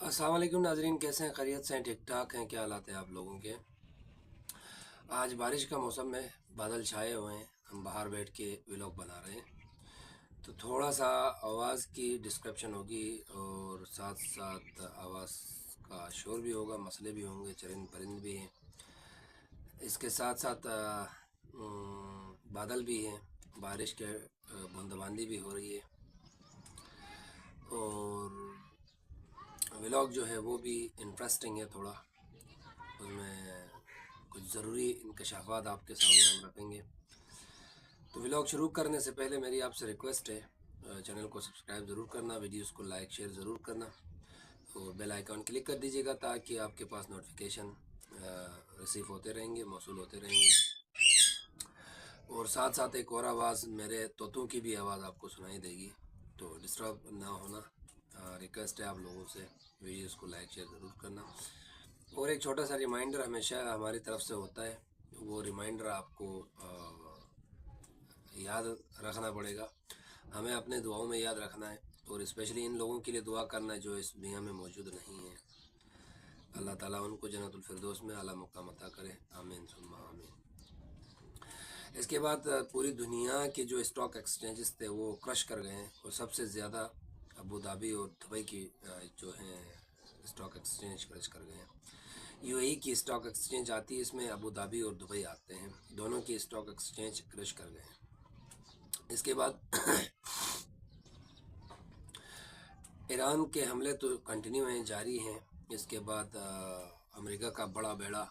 अस्सलाम वालेकुम नाजरीन, कैसे हैं? खैरियत से हैं? ठीक ठाक हैं? क्या हालात हैं आप लोगों के? आज बारिश का मौसम है, बादल छाए हुए हैं। हम बाहर बैठ के व्लॉग बना रहे हैं, तो थोड़ा सा आवाज़ की डिस्क्रिप्शन होगी और साथ साथ आवाज़ का शोर भी होगा, मसले भी होंगे, चरिंद परिंद भी हैं। इसके साथ साथ बादल भी हैं, बारिश के बूंदाबांदी भी हो रही है। और व्लॉग जो है वो भी इंटरेस्टिंग है थोड़ा, उसमें कुछ ज़रूरी इंकशाफात आपके सामने हम रखेंगे। तो व्लॉग शुरू करने से पहले मेरी आपसे रिक्वेस्ट है, चैनल को सब्सक्राइब ज़रूर करना, वीडियोस को लाइक शेयर ज़रूर करना और बेल आइकन क्लिक कर दीजिएगा ताकि आपके पास नोटिफिकेशन रिसीव होते रहेंगे, मौसूल होते रहेंगे। और साथ साथ एक और आवाज़, मेरे तोतों की भी आवाज़ आपको सुनाई देगी, तो डिस्टर्ब ना होना रिक्वेस्ट है आप लोगों से। वीडियोस को लाइक शेयर ज़रूर करना। और एक छोटा सा रिमाइंडर हमेशा हमारी तरफ से होता है, वो रिमाइंडर आपको याद रखना पड़ेगा, हमें अपने दुआओं में याद रखना है। और स्पेशली इन लोगों के लिए दुआ करना है जो इस दुनिया में मौजूद नहीं है। अल्लाह ताला उनको जन्नतुल फिरदौस में आला मुकाम अता करे, आमीन सुम्मा आमीन। इसके बाद पूरी दुनिया के जो स्टॉक एक्सचेंजेस थे वो क्रश कर गए हैं, और सबसे ज़्यादा अबू धाबी और दुबई की जो हैं स्टॉक एक्सचेंज क्रश कर गए हैं। यूएई की स्टॉक एक्सचेंज आती है, इसमें अबू धाबी और दुबई आते हैं, दोनों की स्टॉक एक्सचेंज क्रश कर गए हैं। इसके बाद ईरान के हमले तो कंटिन्यू हैं, जारी हैं। इसके बाद अमेरिका का बड़ा बेड़ा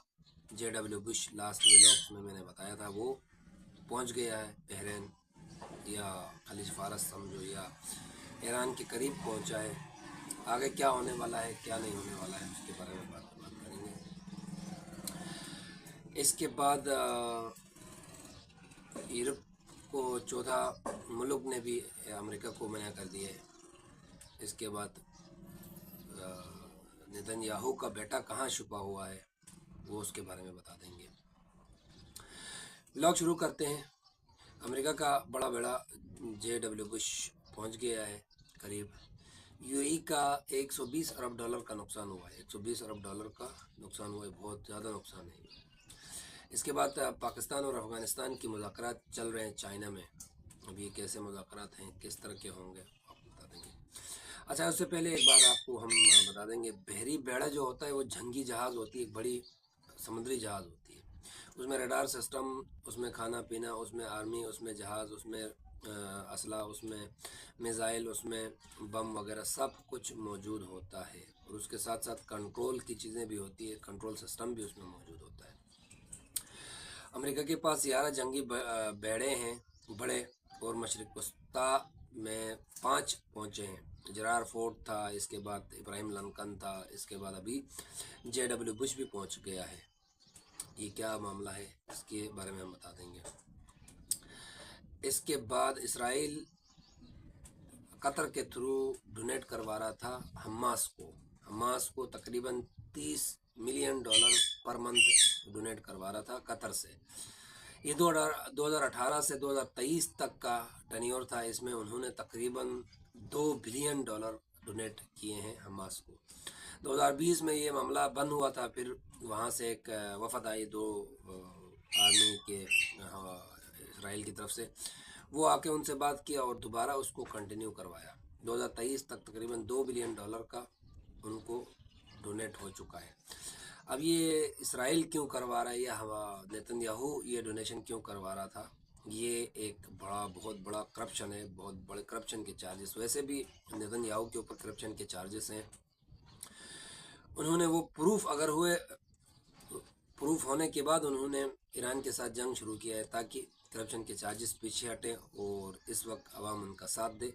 JW बुश, लास्ट व्लॉग में मैंने बताया था, वो पहुंच गया है बहरीन या खलीज फारस समझो, या ईरान के करीब पहुंचा है। आगे क्या होने वाला है, क्या नहीं होने वाला है, उसके बारे में बात करेंगे। इसके बाद यूरोप को चौथा मुल्क ने भी अमेरिका को मना कर दिया है। इसके बाद नेतन्याहू का बेटा कहाँ छुपा हुआ है, वो उसके बारे में बता देंगे। व्लॉग शुरू करते हैं। अमेरिका का बड़ा बेड़ा JW बुश पहुंच गया है करीब। यूएई का 120 अरब डॉलर का नुकसान हुआ है, 120 अरब डॉलर का नुकसान हुआ है, बहुत ज़्यादा नुकसान है। इसके बाद पाकिस्तान और अफ़गानिस्तान की मुज़ाकरात चल रहे हैं चाइना में। अभी कैसे मुज़ाकरात हैं, किस तरह के होंगे, आपको बता देंगे। अच्छा, उससे पहले एक बात आपको हम बता देंगे, बहरी बेड़ा जो होता है वो जंगी जहाज़ होती है, एक बड़ी समुद्री जहाज़ होती है। उसमें रडार सिस्टम, उसमें खाना पीना, उसमें आर्मी, उसमें जहाज़, उसमें असला, उसमें मिज़ाइल, उसमें बम वगैरह सब कुछ मौजूद होता है। और उसके साथ साथ कंट्रोल की चीज़ें भी होती है, कंट्रोल सिस्टम भी उसमें मौजूद होता है। अमेरिका के पास 11 जंगी बेड़े हैं बड़े, और मशरिक वस्ता में 5 पहुँचे हैं। जरार फोर्ट था, इसके बाद इब्राहिम लिंकन था, इसके बाद अभी JW बुश भी पहुँच गया है। ये क्या मामला है, इसके बारे में हम बता देंगे। इसके बाद इसराइल कतर के थ्रू डोनेट करवा रहा था हमास को तकरीबन 30 million dollar per month donate करवा रहा था कतर से। ये 2018 से 2023 तक का टेन्योर था। इसमें उन्होंने तकरीबन 2 बिलियन डॉलर डोनेट किए हैं हमास को। 2020 में ये मामला बंद हुआ था, फिर वहाँ से एक वफद आई, 2 आर्मी के इसराइल की तरफ से, वो आके उनसे बात किया और दोबारा उसको कंटिन्यू करवाया। 2023 तक तकरीबन 2 बिलियन डॉलर का उनको डोनेट हो चुका है। अब ये इसराइल क्यों करवा रहा है, या नेतन्याहू ये डोनेशन क्यों करवा रहा था, ये एक बहुत बड़ा करप्शन है, बहुत बड़े करप्शन के चार्जेस। वैसे भी नेतन्याहू के ऊपर करप्शन के चार्जेस हैं। उन्होंने वो प्रूफ होने के बाद उन्होंने ईरान के साथ जंग शुरू किया है, ताकि करप्शन के चार्जेस पीछे हटें और इस वक्त अवाम उनका साथ दे,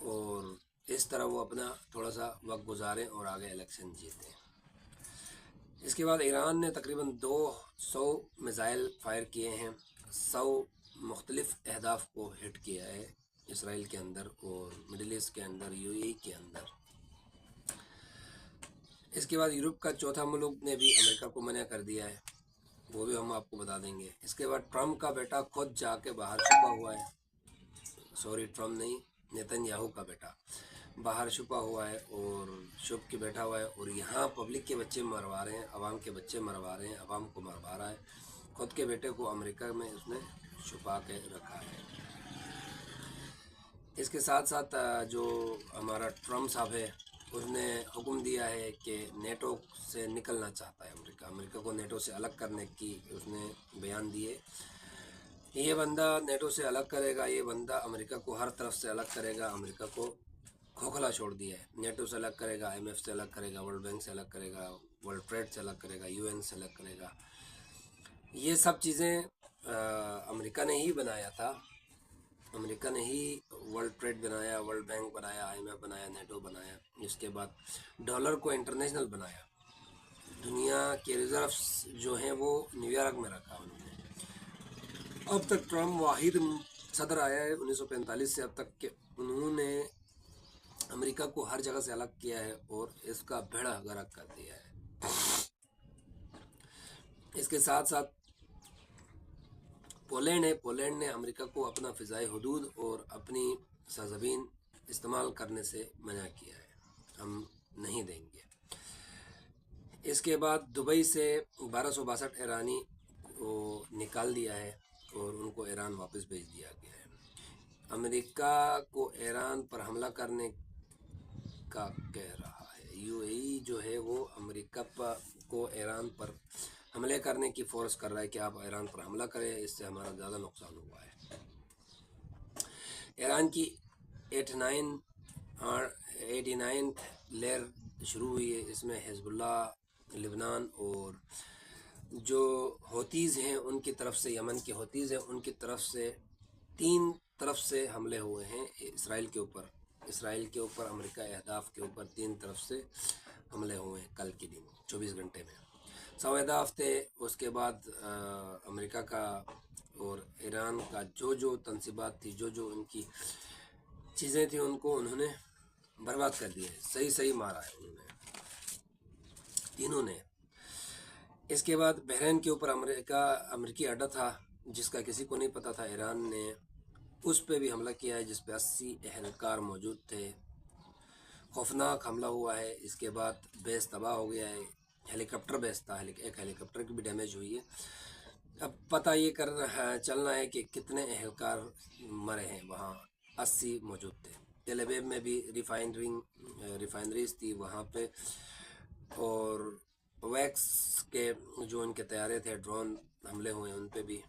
और इस तरह वो अपना थोड़ा सा वक्त गुजारें और आगे इलेक्शन जीतें। इसके बाद ईरान ने तकरीबन 200 मिज़ाइल फायर किए हैं, 100 मुख्तलिफ अहदाफ को हिट किया है इसराइल के अंदर और मिडिल ईस्ट के अंदर, यूएई के अंदर। इसके बाद यूरोप का चौथा मुल्क ने भी अमेरिका को मना कर दिया है, वो भी हम आपको बता देंगे। इसके बाद ट्रम्प का बेटा खुद जाके बाहर छुपा हुआ है, सॉरी ट्रम्प नहीं, नेतन्याहू का बेटा बाहर छुपा हुआ है और छुप के बैठा हुआ है और यहाँ पब्लिक के बच्चे मरवा रहे हैं, अवाम के बच्चे मरवा रहे हैं, अवाम को मरवा रहा है। खुद के बेटे को अमेरिका में उसने छुपा के रखा है। इसके साथ साथ जो हमारा ट्रम्प साहब है उसने हुक्म दिया है कि नेटो से निकलना चाहता है अमेरिका को नेटो से अलग करने की उसने बयान दिए। ये बंदा नेटो से अलग करेगा, ये बंदा अमेरिका को हर तरफ से अलग करेगा, अमेरिका को खोखला छोड़ दिया है। नेटो से अलग करेगा, IMF से अलग करेगा, वर्ल्ड बैंक से अलग करेगा, वर्ल्ड ट्रेड से अलग करेगा, UN से अलग करेगा। ये सब चीज़ें अमेरिका ने ही बनाया था। अमेरिका ने ही वर्ल्ड ट्रेड बनाया, वर्ल्ड बैंक बनाया, IMF बनाया, नेटो बनाया। इसके बाद डॉलर को इंटरनेशनल बनाया। दुनिया के रिजर्व्स जो हैं वो न्यूयॉर्क में रखा उन्होंने। अब तक ट्रम्प वाहिद सदर आया है 1945 से अब तक के उन्होंने अमेरिका को हर जगह से अलग किया है और इसका बेड़ा गर्क कर दिया है। इसके साथ साथ पोलैंड है, पोलैंड ने अमेरिका को अपना फ़िज़ाई हदूद और अपनी सरज़मीन इस्तेमाल करने से मना किया है, हम नहीं देंगे। इसके बाद दुबई से 1262 ईरानी को निकाल दिया है और उनको ईरान वापस भेज दिया गया है। अमेरिका को ईरान पर हमला करने का कह रहा है। UAE जो है वो अमेरिका को ईरान पर हमले करने की फोर्स कर रहा है कि आप ईरान पर हमला करें, इससे हमारा ज़्यादा नुकसान हुआ है। ईरान की 89 लेयर शुरू हुई है, इसमें हिजबुल्लाह, लेबनान और जो हौतीज़ हैं उनकी तरफ से, यमन के हौतीज़ हैं उनकी तरफ से 3 तरफ से हमले हुए हैं इसराइल के ऊपर। इसराइल के ऊपर, अमेरिका अहदाफ के ऊपर 3 तरफ से हमले हुए हैं कल के दिन 24 घंटे में। 100 अहदाफ थे। उसके बाद अमेरिका का और ईरान का जो तनसीबात थी, जो उनकी चीज़ें थी, उनको उन्होंने बर्बाद कर दिया है। सही मारा है उन्होंने, तीनों ने। इसके बाद बहरीन के ऊपर अमेरिकी अड्डा था जिसका किसी को नहीं पता था। ईरान ने उस पर भी हमला किया है जिस पे 80 एहलकार मौजूद थे। खौफनाक हमला हुआ है। इसके बाद बेस तबाह हो गया है। हेलीकॉप्टर बेस था, एक हेलीकॉप्टर की भी डैमेज हुई है। अब पता ये चलना है कि कितने एहलकार मरे हैं। वहाँ 80 मौजूद थे। तेल अवीव में भी रिफाइनरीज थी वहाँ पे, और वैक्स के जो उनके तैयारे थे, ड्रोन हमले हुए उन पे भी।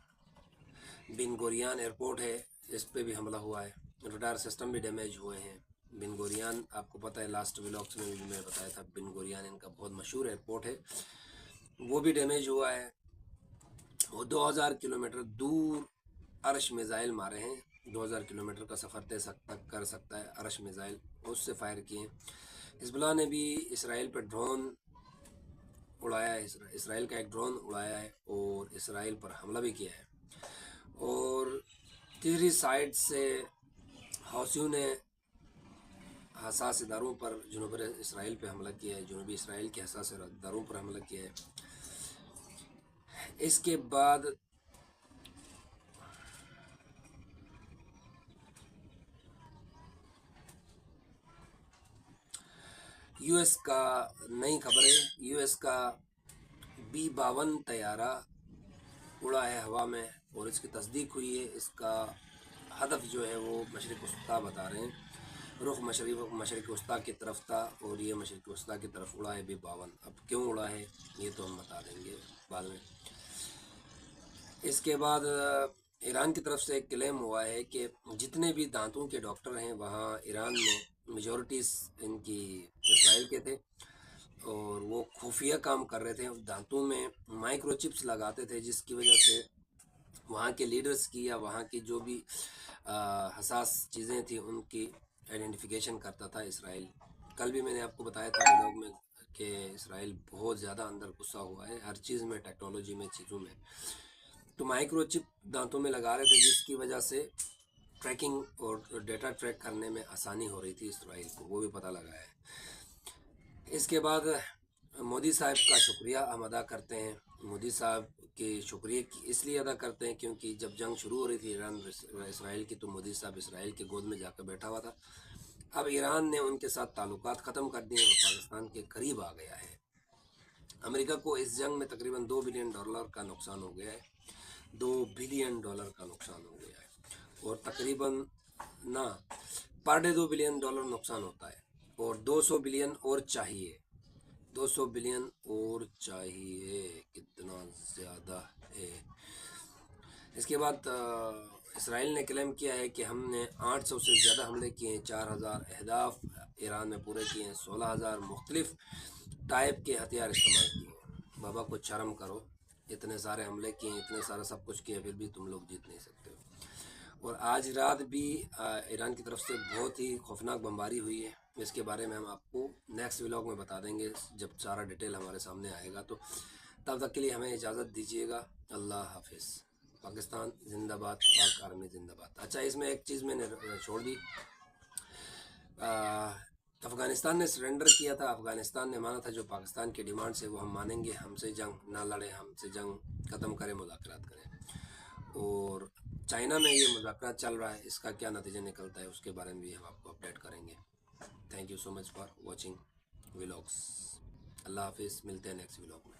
बिन गोरियान एयरपोर्ट है, इस पे भी हमला हुआ है। रडार सिस्टम भी डैमेज हुए हैं। बिन गोरियान आपको पता है, लास्ट व्लॉग्स में भी मैंने बताया था, बिन गोरियान इनका बहुत मशहूर एयरपोर्ट है, वो भी डैमेज हुआ है। वो 2000 किलोमीटर दूर अर्श मिज़ाइल मारे हैं। 2000 किलोमीटर का सफ़र तय तक कर सकता है अर्श मिज़ाइल, उससे फायर किए। हिजबुल्लाह ने भी इसराइल पर ड्रोन उड़ाया है, इसराइल का एक ड्रोन उड़ाया है और इसराइल पर हमला भी किया है। और तीसरी साइड से हौसियों ने हसास इदारों पर जनूबी इसराइल पे हमला किया है, जनूबी इसराइल के हसास इदारों पर हमला किया है। इसके बाद US का नई खबर है, US का B-52 तैयारा उड़ा है हवा में और इसकी तस्दीक हुई है। इसका हदफ जो है वो मशरिक़ वस्ता बता रहे हैं, रुख मशरिक़ वस्ता की तरफ था और ये मशरिक़ वस्ता की तरफ उड़ा है B-52। अब क्यों उड़ा है ये तो हम बता देंगे बाद में। इसके बाद ईरान की तरफ से एक क्लेम हुआ है कि जितने भी दांतों के डॉक्टर हैं वहाँ ईरान में मेजॉरिटीज़ इनकी इसराइल के थे और वो खुफिया काम कर रहे थे। दांतों में माइक्रोचिप्स लगाते थे जिसकी वजह से वहाँ के लीडर्स की या वहाँ की जो भी हसास चीज़ें थी उनकी आइडेंटिफिकेशन करता था इसराइल। कल भी मैंने आपको बताया था व्लॉग में कि इसराइल बहुत ज़्यादा अंदर घुसा हुआ है हर चीज़ में, टेक्नोलॉजी में, चीज़ों में। तो माइक्रोचिप दांतों में लगा रहे थे जिसकी वजह से ट्रैकिंग और डेटा ट्रैक करने में आसानी हो रही थी इसराइल को, वो भी पता लगा है। इसके बाद मोदी साहब का शुक्रिया हम अदा करते हैं। मोदी साहब के शुक्रिया इसलिए अदा करते हैं क्योंकि जब जंग शुरू हो रही थी ईरान इसराइल की, तो मोदी साहब इसराइल की गोद में जाकर बैठा हुआ था اب ایران نے ان کے ساتھ تعلقات ختم کر دیے اور پاکستان کے قریب آ گیا ہے۔ امریکہ کو اس جنگ میں تقریباً $2 بلین کا نقصان ہو گیا ہے، $2 بلین کا نقصان ہو گیا ہے، اور تقریباً نہ پر ڈے $2 بلین نقصان ہوتا ہے، اور 200 بلین اور چاہیے، 200 بلین اور چاہیے، کتنا زیادہ ہے۔ اس کے بعد اسرائیل نے کلیم کیا ہے کہ ہم نے 800 سے زیادہ حملے کیے ہیں، 4000 اہداف ایران میں پورے کیے ہیں، 16000 مختلف ٹائپ کے ہتھیار استعمال کیے ہیں۔ بابا کچھ شرم کرو، اتنے سارے حملے کیے ہیں، اتنے سارا سب کچھ کیا، پھر بھی تم لوگ جیت نہیں سکتے ہو۔ اور آج رات بھی ایران کی طرف سے بہت ہی خوفناک بمباری ہوئی ہے، اس کے بارے میں ہم آپ کو نیکسٹ ولاگ میں بتا دیں گے جب سارا ڈیٹیل ہمارے سامنے آئے گا۔ تو تب تک کے لیے ہمیں اجازت دیجیے گا، اللہ حافظ۔ پاکستان زندہ باد، پاک آرمی زندہ باد۔ اچھا، اس میں ایک چیز میں نے چھوڑ دی، افغانستان نے سرنڈر کیا تھا، افغانستان نے مانا تھا جو پاکستان کی ڈیمانڈ سے وہ ہم مانیں گے، ہم سے جنگ نہ لڑیں، ہم سے جنگ ختم کریں، مذاکرات کریں۔ اور چائنا میں یہ مذاکرات چل رہا ہے، اس کا کیا نتیجہ نکلتا ہے اس کے بارے میں بھی ہم آپ کو اپڈیٹ کریں گے۔ Thank you so much for watching vlogs. اللہ حافظ، ملتے ہیں نیکسٹ ولاگ میں۔